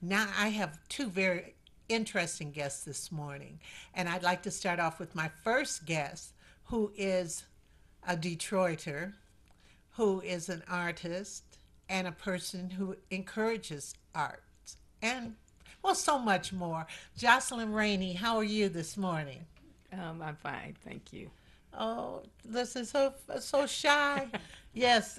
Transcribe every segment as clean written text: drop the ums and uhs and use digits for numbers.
Now, I have two very interesting guests this morning, and I'd like to start off with my first guest, who is a Detroiter, who is an artist, and a person who encourages arts, and well, so much more. Jocelyn Rainey, how are you this morning? I'm fine, thank you. Oh, this is so shy. Yes.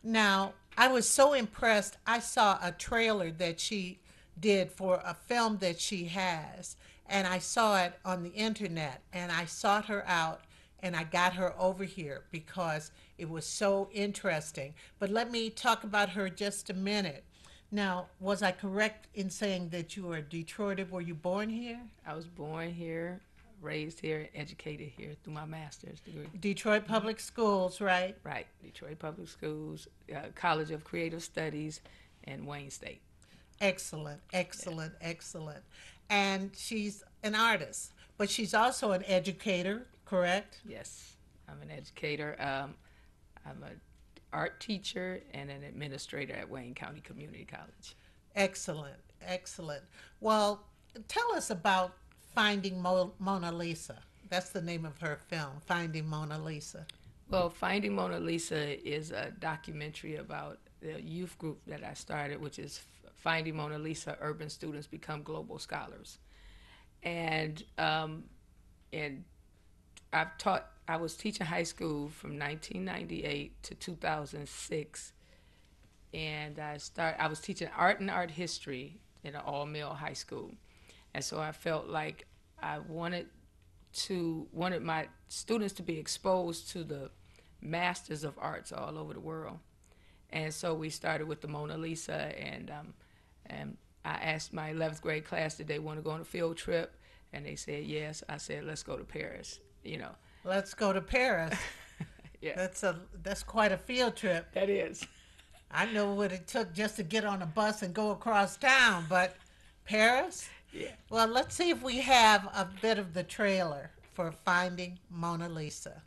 Now, I was so impressed. I saw a trailer that she did for a film that she has, and I saw it on the internet, and I sought her out, and I got her over here because it was so interesting. But let me talk about her just a minute. Now, was I correct in saying that you were a Detroiter? Were you born here? I was born here, raised here, educated here through my master's degree. Detroit Public Schools, right? Right, Detroit Public Schools, College of Creative Studies, and Wayne State. Excellent, Yeah. excellent, excellent. And she's an artist, but she's also an educator, correct? Yes, I'm an educator. I'm an art teacher and an administrator at Wayne County Community College. Excellent, excellent. Well, tell us about Finding Mona Lisa. That's the name of her film, Finding Mona Lisa. Well, Finding Mona Lisa is a documentary about the youth group that I started, which is Finding Mona Lisa: Urban Students Become Global Scholars. And and I've taught. I was teaching high school from 1998 to 2006, and I was teaching art and art history in an all male high school, and so I felt like I wanted my students to be exposed to the masters of arts all over the world. And so we started with the Mona Lisa, and I asked my 11th grade class, did they want to go on a field trip? And they said yes. I said, let's go to Paris. You know, Let's go to Paris. yeah, That's quite a field trip. that is. I know what it took just to get on a bus and go across town, but Paris? Yeah. Well, let's see if we have a bit of the trailer for Finding Mona Lisa.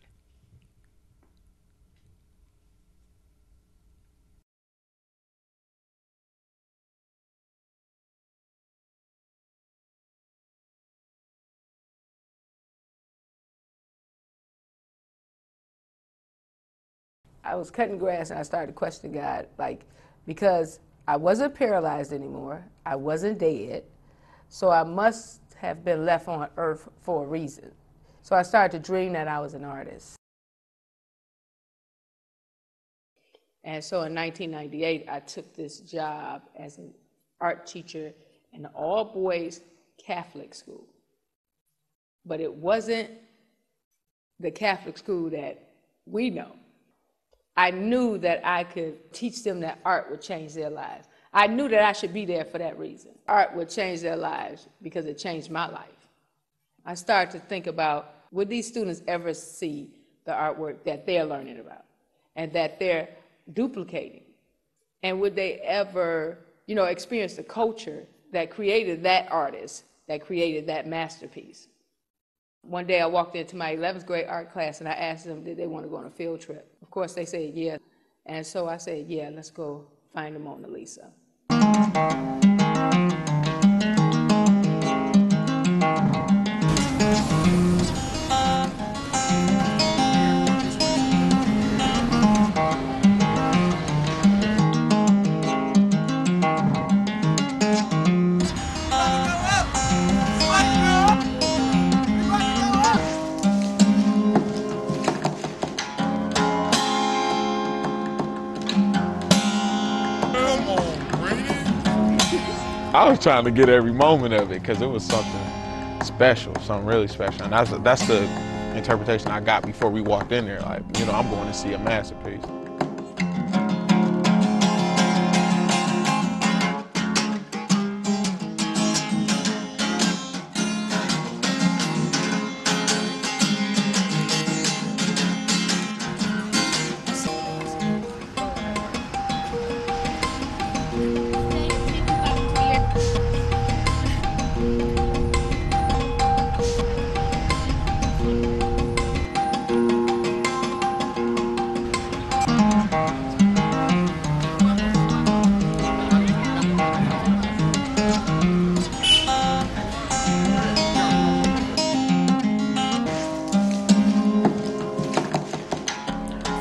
I was cutting grass and I started questioning God, like, because I wasn't paralyzed anymore, I wasn't dead, so I must have been left on earth for a reason. So I started to dream that I was an artist. And so in 1998, I took this job as an art teacher in an all boys Catholic school. But it wasn't the Catholic school that we know. I knew that I could teach them that art would change their lives. I knew that I should be there for that reason. Art would change their lives because it changed my life. I started to think about, would these students ever see the artwork that they're learning about and that they're duplicating? And would they ever, experience the culture that created that artist, that created that masterpiece? One day I walked into my 11th grade art class and I asked them, did they want to go on a field trip? Of course they said yeah. And so I said, yeah, let's go find the Mona Lisa. I was trying to get every moment of it because it was something special, something really special. And that's the interpretation I got before we walked in there. Like, I'm going to see a masterpiece.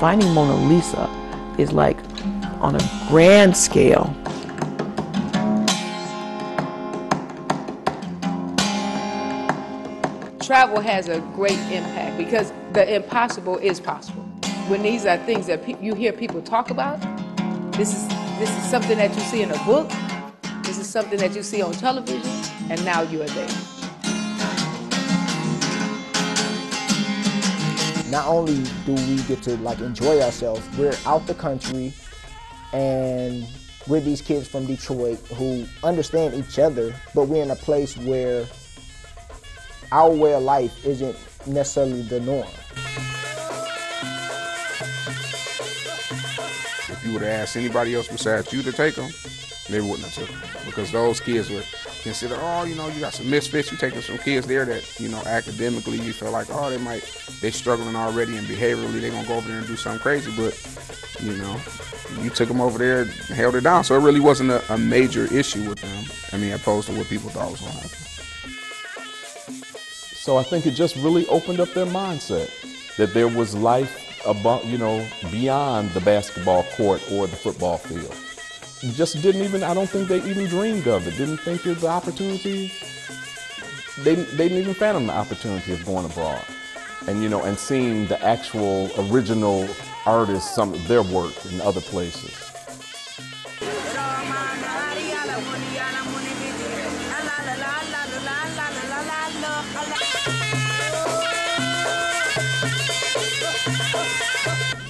Finding Mona Lisa is like on a grand scale. Travel has a great impact because the impossible is possible. When these are things that you hear people talk about, this is something that you see in a book, this is something that you see on television, and now you are there. Not only do we get to like enjoy ourselves, we're out the country and we're these kids from Detroit who understand each other, but we're in a place where our way of life isn't necessarily the norm. If you would have asked anybody else besides you to take them, they wouldn't have took them. Because those kids were considered, oh, you know, you got some misfits, you taking some kids there that, you know, academically you feel like, oh, they're struggling already and behaviorally, they're gonna go over there and do something crazy, but, you know, you took them over there and held it down. So it really wasn't a major issue with them, I mean, opposed to what people thought was gonna happen. So I think it just really opened up their mindset that there was life above, you know, beyond the basketball court or the football field. Just didn't even, I don't think they even dreamed of it. Didn't think of the opportunity. They didn't even fathom the opportunity of going abroad. And, you know, and seeing the actual original artists, some of their work in other places.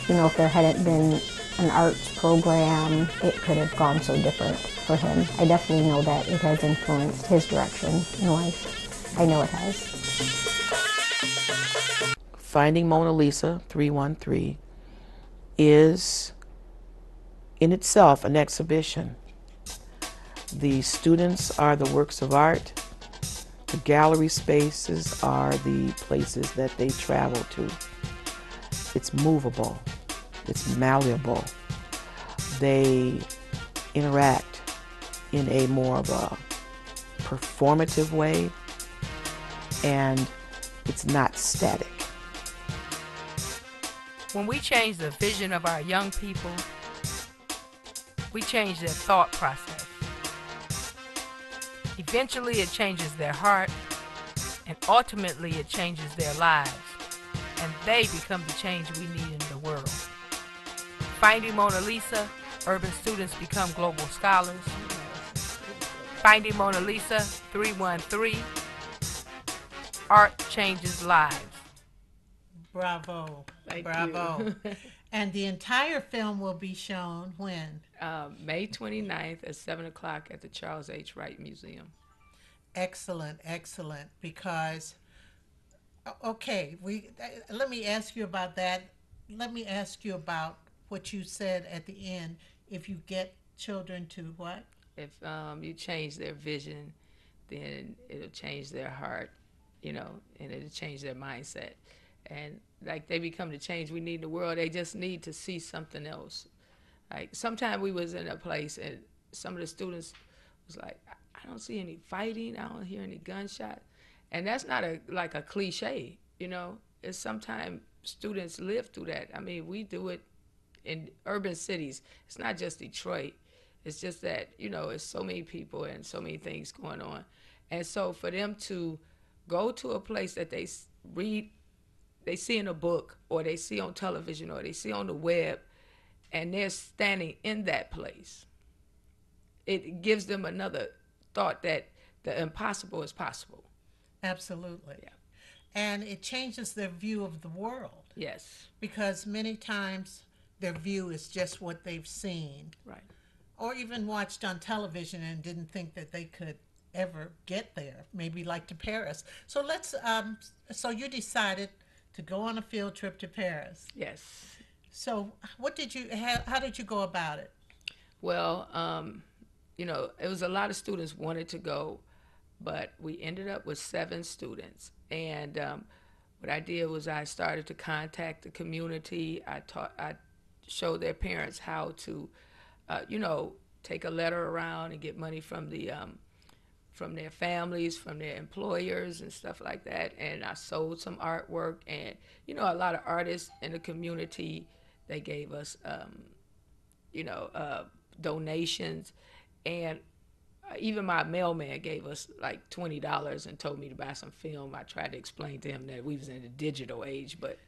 You know, if there hadn't been an arts program, it could have gone so different for him. I definitely know that it has influenced his direction in life. I know it has. Finding Mona Lisa 313 is in itself an exhibition. The students are the works of art. The gallery spaces are the places that they travel to. It's movable. It's malleable. They interact in a more of a performative way, and it's not static. When we change the vision of our young people, we change their thought process. Eventually it changes their heart, and ultimately it changes their lives, and they become the change we need in the world. Finding Mona Lisa, urban students become global scholars. Finding Mona Lisa 313, art changes lives. Bravo. Thank Bravo. you. And the entire film will be shown when? May 29th at 7 o'clock at the Charles H. Wright Museum. Excellent, excellent. Because, okay, let me ask you about that. Let me ask you about what you said at the end. If you get children to what? If you change their vision, then it'll change their heart, you know, and it'll change their mindset. And like they become the change we need in the world, they just need to see something else. Like sometimes we was in a place and some of the students was like, I don't see any fighting, I don't hear any gunshot. And that's not like a cliche, you know. It's sometimes students live through that. I mean, we do it in urban cities. It's not just Detroit. It's just that, you know, it's so many people and so many things going on. And so for them to go to a place that they read, they see in a book, or they see on television, or they see on the web, and they're standing in that place, it gives them another thought that the impossible is possible. Absolutely. Yeah. And it changes their view of the world. Yes. Because many times their view is just what they've seen. Right. Or even watched on television and didn't think that they could ever get there, maybe like to Paris. So so you decided to go on a field trip to Paris. Yes. So how did you go about it? Well, you know, it was a lot of students wanted to go, but we ended up with 7 students. And what I did was I started to contact the community. I showed their parents how to, you know, take a letter around and get money from from their families, from their employers and stuff like that. And I sold some artwork, and, you know, a lot of artists in the community They gave us, donations, and even my mailman gave us like $20 and told me to buy some film. I tried to explain to him that we was in the digital age, but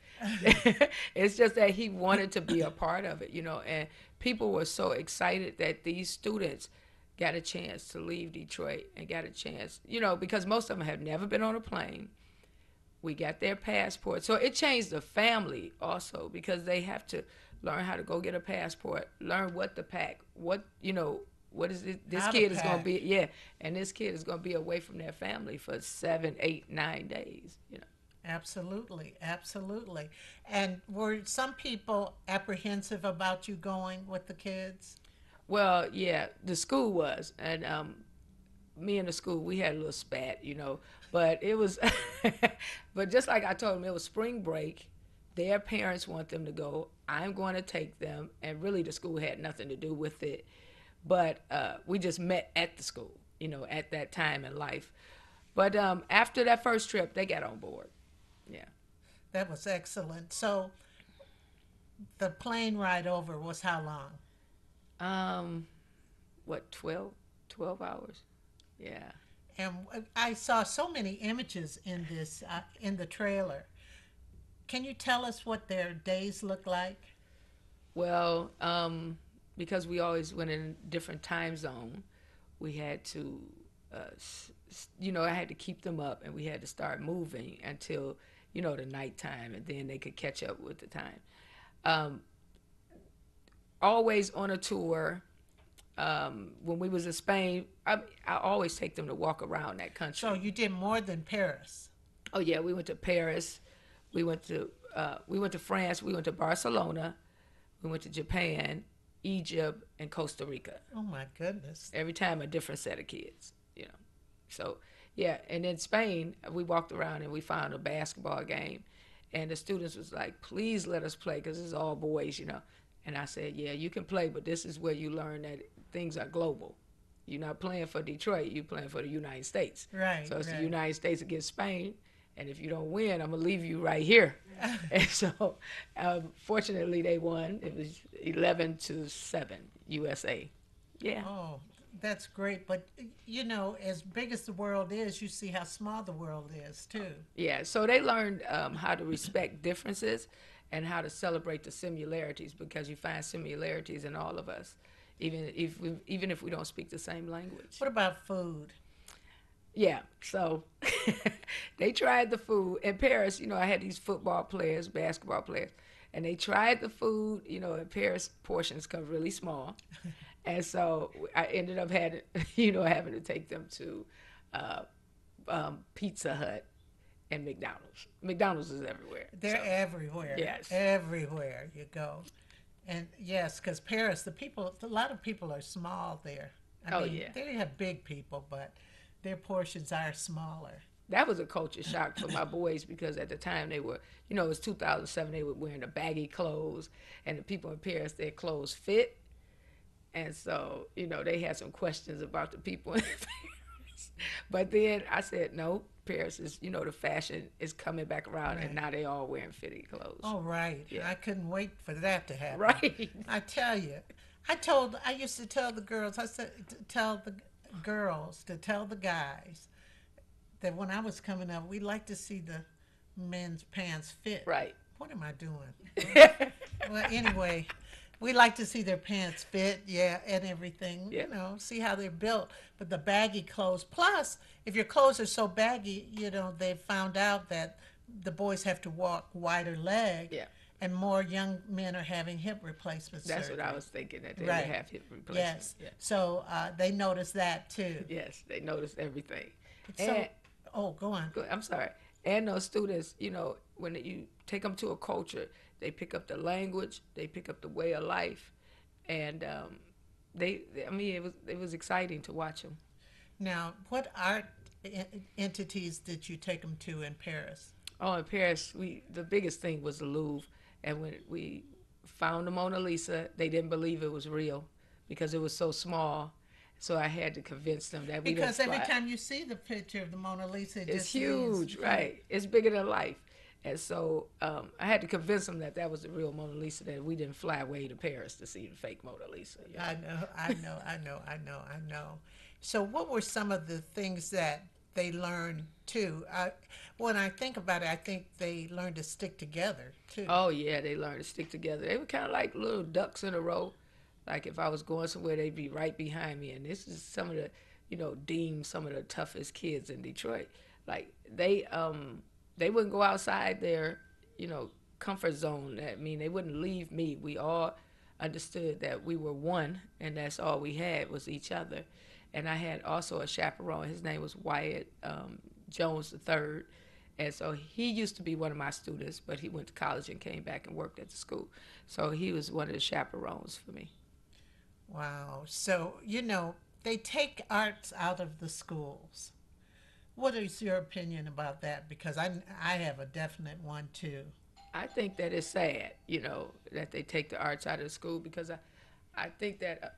it's just that he wanted to be a part of it, and people were so excited that these students got a chance to leave Detroit and got a chance, because most of them have never been on a plane. We got their passport. So it changed the family also, because they have to learn how to go get a passport, learn what to pack, what is it? This kid is going to be, and this kid is going to be away from their family for 7, 8, 9 days, Absolutely, absolutely. And were some people apprehensive about you going with the kids? Well, yeah, the school was, and me and the school, we had a little spat, but it was, but just like I told them, it was spring break. Their parents want them to go. I'm going to take them, and really the school had nothing to do with it. But we just met at the school, at that time in life. But after that first trip, they got on board. Yeah. That was excellent. So the plane ride over was how long? 12 hours? Yeah. And I saw so many images in this, in the trailer. Can you tell us what their days look like? Well, because we always went in a different time zone, we had to, I had to keep them up, and we had to start moving until, the nighttime, and then they could catch up with the time. Always on a tour. When we was in Spain, I always take them to walk around that country. So you did more than Paris. Oh yeah, we went to Paris, we went to France, we went to Barcelona, we went to Japan, Egypt, and Costa Rica. Oh my goodness! Every time a different set of kids, So yeah, and in Spain, we walked around and we found a basketball game, and the students was like, "Please let us play, because it's all boys, And I said, "Yeah, you can play, but this is where you learn that things are global. You're not playing for Detroit, you're playing for the United States. Right. So it's right. the United States against Spain, and if you don't win, I'm gonna leave you right here." And so, fortunately, they won. It was 11-7 USA. Yeah. Oh, that's great. But as big as the world is, you see how small the world is too. Yeah. So they learned how to respect differences and how to celebrate the similarities, because you find similarities in all of us, even if we don't speak the same language. What about food? Yeah, so they tried the food. In Paris, I had these football players, basketball players, and they tried the food. In Paris, portions come really small. And so I ended up having to take them to Pizza Hut and McDonald's. McDonald's is everywhere. They're everywhere. Yes. Everywhere you go. And yes, because Paris, a lot of people are small there. I mean, yeah. They have big people, but their portions are smaller. That was a culture shock for my boys, because at the time they were, it was 2007, they were wearing the baggy clothes, and the people in Paris, their clothes fit. And so, they had some questions about the people in Paris. But then I said, no, Paris is, the fashion is coming back around, right. And now they all wearing fitted clothes. Oh, right. Yeah. I couldn't wait for that to happen. Right. I tell you. I used to tell the girls, to tell the guys that when I was coming up, we like to see the men's pants fit. Right. What am I doing? Well, anyway, we like to see their pants fit, and everything, see how they're built. But the baggy clothes, plus, if your clothes are so baggy, they've found out that the boys have to walk wider leg. Yeah. And more young men are having hip replacement surgery. That's what I was thinking, that they would have hip replacement. Yes. Yeah. So they noticed that too. Yes, they noticed everything. Go on. I'm sorry. And those students, when you take them to a culture, they pick up the language, they pick up the way of life, and it was exciting to watch them. Now, what art entities did you take them to in Paris? Oh, in Paris, the biggest thing was the Louvre. And when we found the Mona Lisa, they didn't believe it was real because it was so small. So I had to convince them that because every time you see the picture of the Mona Lisa, it's huge, right? It's bigger than life. And so I had to convince them that that was the real Mona Lisa, that we didn't fly way to Paris to see the fake Mona Lisa. You know? I know. So what were some of the things that they learned too? When I think about it, I think they learned to stick together too. Oh yeah, they learned to stick together. They were kind of like little ducks in a row. Like if I was going somewhere, they'd be right behind me. And this is some of the, deemed some of the toughest kids in Detroit. Like they wouldn't go outside their, comfort zone. I mean, they wouldn't leave me. We all understood that we were one, and that's all we had was each other. And I had also a chaperone. His name was Wyatt Jones III. And so he used to be one of my students, but he went to college and came back and worked at the school. So he was one of the chaperones for me. Wow. So, they take arts out of the schools. What is your opinion about that? Because I have a definite one too. I think that it's sad, that they take the arts out of the school, because I think that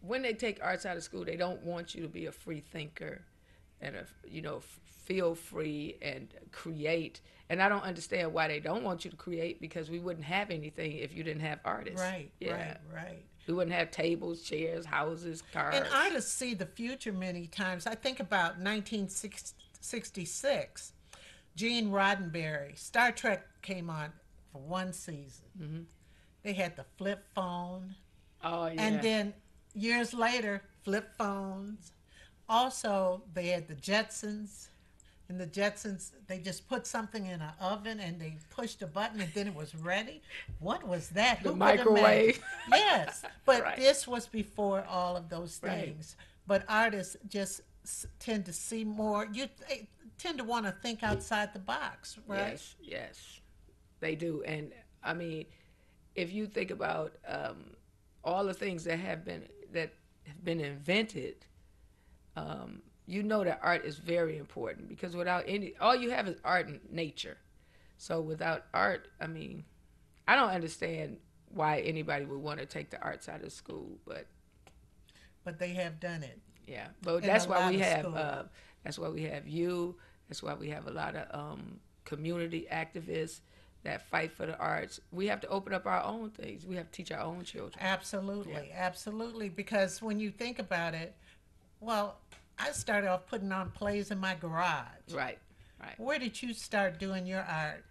when they take arts out of school, they don't want you to be a free thinker and, feel free and create. And I don't understand why they don't want you to create, because we wouldn't have anything if you didn't have artists. Right. We wouldn't have tables, chairs, houses, cars. And artists see the future many times. I think about 1966. Gene Roddenberry, Star Trek came on for one season. Mm-hmm. They had the flip phone. Oh, yeah. And then years later, flip phones. Also, they had the Jetsons. And the Jetsons, they just put something in an oven and they pushed a button and then it was ready. What was that? The microwave. Yes, but Right. This was before all of those Right. things. But artists just tend to see more. They tend to want to think outside the box, right? Yes, they do. And I mean, if you think about all the things that have been invented, that art is very important, because without all you have is art and nature. So without art, I mean, I don't understand why anybody would want to take the arts out of school, but they have done it. Yeah, but In that's a why lot we of have schools. that's why we have you. That's why we have a lot of community activists that fight for the arts. We have to open up our own things. We have to teach our own children. Absolutely. Because when you think about it, well, I started off putting on plays in my garage. Right. Where did you start doing your art?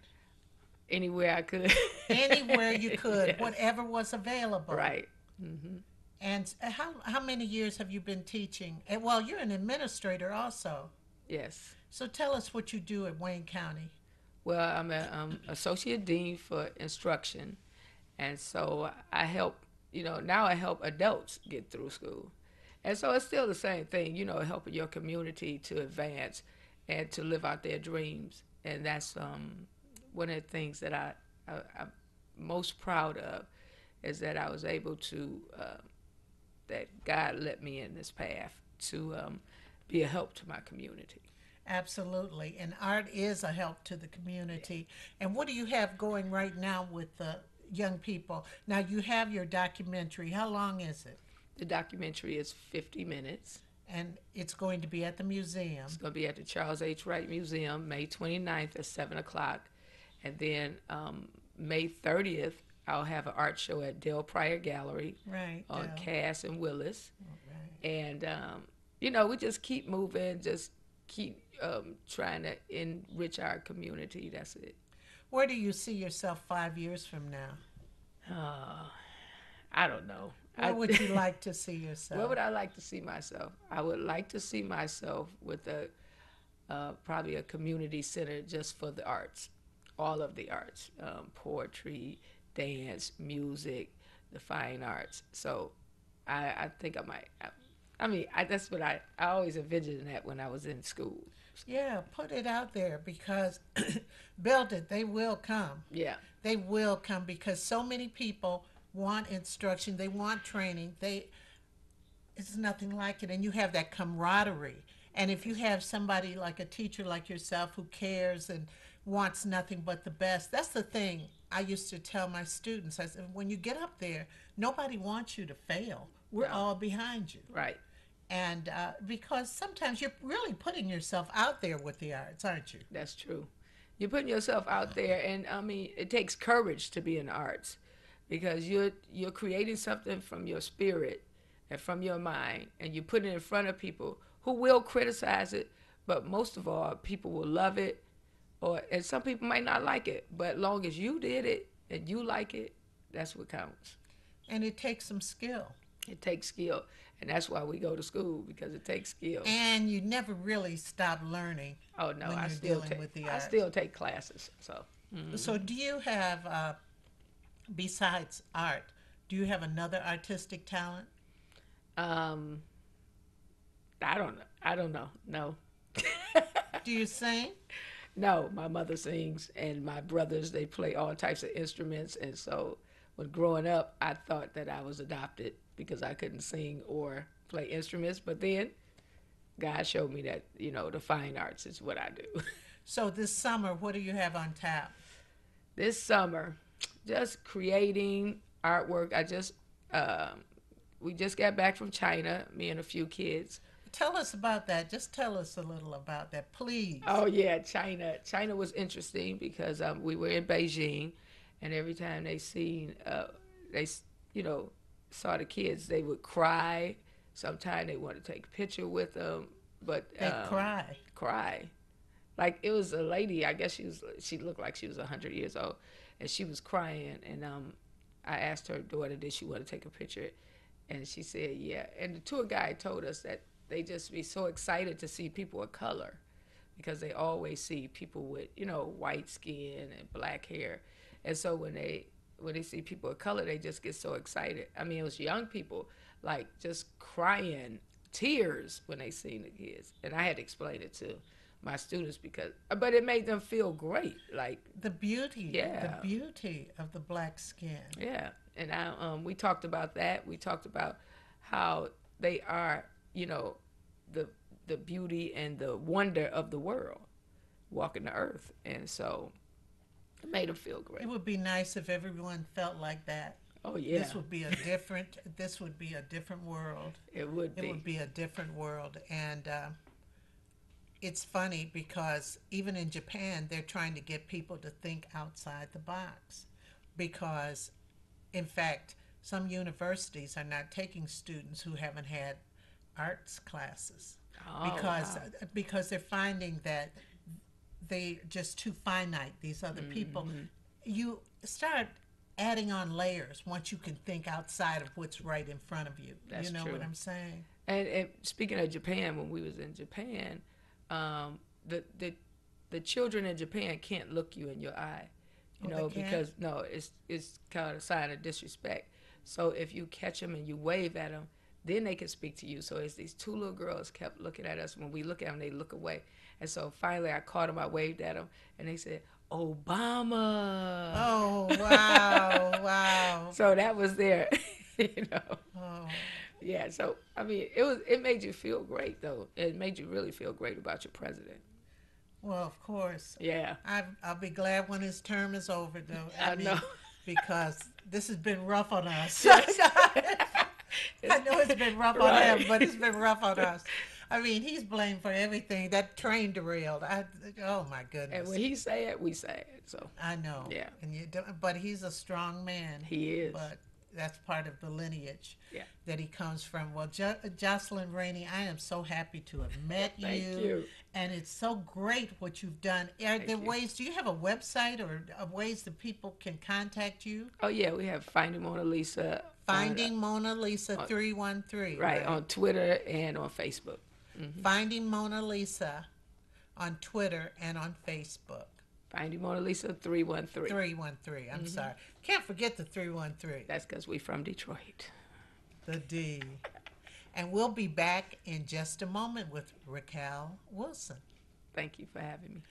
Anywhere I could. Anywhere you could, Yes. whatever was available. Right. Mm-hmm. And how many years have you been teaching? And well, you're an administrator also. Yes. So tell us what you do at Wayne County. Well, I'm an associate dean for instruction, and so I help. Now I help adults get through school, and so it's still the same thing. Helping your community to advance and to live out their dreams, and that's one of the things that I'm most proud of, is that I was able to that God led me in this path to be a help to my community. Absolutely. And art is a help to the community. And what do you have going right now with the young people? Now, you have your documentary. How long is it? The documentary is 50 minutes. And it's going to be at the museum. It's going to be at the Charles H. Wright Museum, May 29th at 7 o'clock. And then May 30th, I'll have an art show at Dale Pryor Gallery Right. on Dale. Cass and Willis. Right. And, we just keep moving, just keep trying to enrich our community. That's it. Where do you see yourself 5 years from now? I don't know. Where would you like to see yourself? Where would I like to see myself? I would like to see myself with probably a community center just for the arts, all of the arts, poetry, dance, music, the fine arts. So I think I might. That's what I always envisioned that when I was in school. Yeah, put it out there, because build it. They will come. Yeah. They will come, because so many people want instruction. They want training. It's nothing like it. And you have that camaraderie. And if you have somebody like a teacher like yourself who cares and wants nothing but the best, that's the thing I used to tell my students. I said, when you get up there, nobody wants you to fail. We're all behind you. Right. And because sometimes you're really putting yourself out there with the arts, aren't you? That's true. You're putting yourself out there, and I mean, it takes courage to be in the arts, because you're creating something from your spirit and from your mind, and you put it in front of people who will criticize it, but most of all, people will love it, and some people might not like it, but long as you did it and you like it, that's what counts. And it takes some skill. It takes skill, and that's why we go to school, because it takes skill. And you never really stop learning. Oh no, when I you're still dealing take with the I arts. still take classes. So So do you have, besides art, do you have another artistic talent? I don't know. No. Do you sing? No, my mother sings, and my brothers, they play all types of instruments, and so when growing up, I thought that I was adopted because I couldn't sing or play instruments, but then God showed me that, the fine arts is what I do. So this summer, what do you have on tap? This summer, just creating artwork. We just got back from China, me and a few kids. Tell us about that. Just tell us a little about that, please. Oh yeah, China. China was interesting because we were in Beijing, and every time they saw the kids, they would cry. Sometimes they wanted to take a picture with them, but they cry. Like, it was a lady. I guess she looked like she was 100 years old, and she was crying. And I asked her daughter, did she want to take a picture, and she said yeah. And the tour guide told us that they just be so excited to see people of color, because they always see people with, white skin and black hair. And so when they see people of color, they just get so excited. I mean, it was young people, like, just crying tears when they seen the kids. And I had to explain it to my students, but it made them feel great. Like, the beauty of the black skin. Yeah. And we talked about that. We talked about how they are, the beauty and the wonder of the world, walking the earth. And so it made them feel great. It would be nice if everyone felt like that. Oh yeah. This would be a different world. It would be. It would be a different world. And it's funny because even in Japan, they're trying to get people to think outside the box, because in fact, some universities are not taking students who haven't had arts classes, because they're finding that they're just too finite, these other people. You start adding on layers once you can think outside of what's right in front of you. That's you know true. what I'm saying? And speaking of Japan, when we was in Japan, the children in Japan can't look you in your eye, because it's kind of a sign of disrespect. So if you catch them and you wave at them, then they can speak to you. So it's these two little girls kept looking at us. When we look at them, they look away. And so finally I caught them, I waved at them, and they said, Obama. Oh, wow, wow. So that was there, Oh. Yeah, so, I mean, it made you feel great, though. It made you really feel great about your president. Well, of course. Yeah. I'll be glad when his term is over, though. I know. Because this has been rough on us. Yes. I know it's been rough on him, but it's been rough on us. I mean, he's blamed for everything. That train derailed. Oh my goodness. And when he say it, we say it. So I know. Yeah. But he's a strong man. He is. But that's part of the lineage Yeah. that he comes from. Well, Jocelyn, Rainey, I am so happy to have met you. Thank you. And it's so great what you've done. Are there ways, do you have a website or ways that people can contact you? Oh, yeah, we have Finding Mona Lisa. Finding Mona Lisa 313. Right, on Twitter and on Facebook. Finding Mona Lisa on Twitter and on Facebook. Finding Mona Lisa 313. 313, I'm sorry. Can't forget the 313. That's because we from Detroit. The D. And we'll be back in just a moment with Raquel Wilson. Thank you for having me.